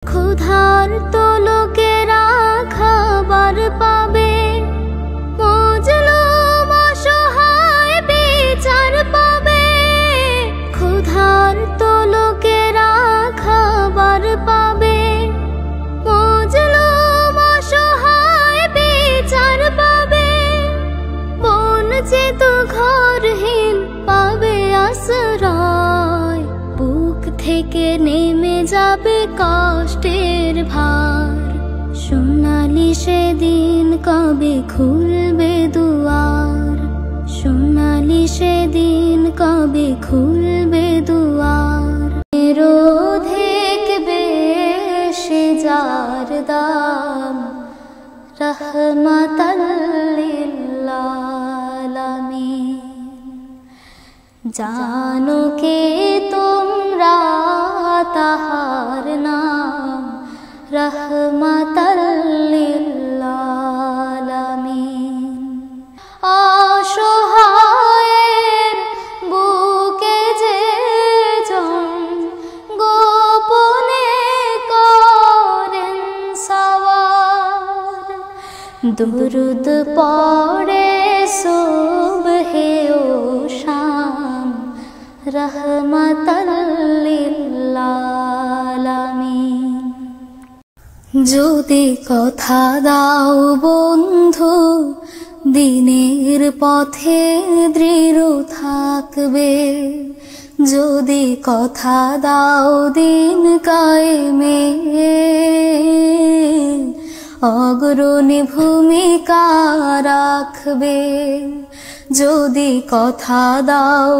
ক্ষুধার তো লোকেরা খাবার পাবে, মজলুম অসহায় বিচার পাবে। ক্ষুধার তো লোকেরা খাবার পাবে, মজলুম অসহায় বিচার পাবে। বঞ্চিত ঘরহীন পাবে আশ্রয়, বুক থেকে নেমে যাবে কষ্টের ভার। সোনালি সেদিন কবে খুলবে দুয়ার, সোনালি সেদিন কবে খুলবে দুয়ার। দেখবে সে যার দাম রহমাতাল লিল আলামিন। জানো কে তোমরা তাহার নাম রহমাতাল লিল আলামিন। অসহায়ের বুকে যে জন গোপনে করেন সওয়ার, দুরুদ পড়ে সুবহে ও শাম রহমাতাল লিল আলামিন। যদি কথা দাও বন্ধু দিনের পথে দৃঢ় থাকবে, যদি কথা দাও দিন কায়েমে অগ্রণী ভূমিকা রাখবে, যদি কথা দাও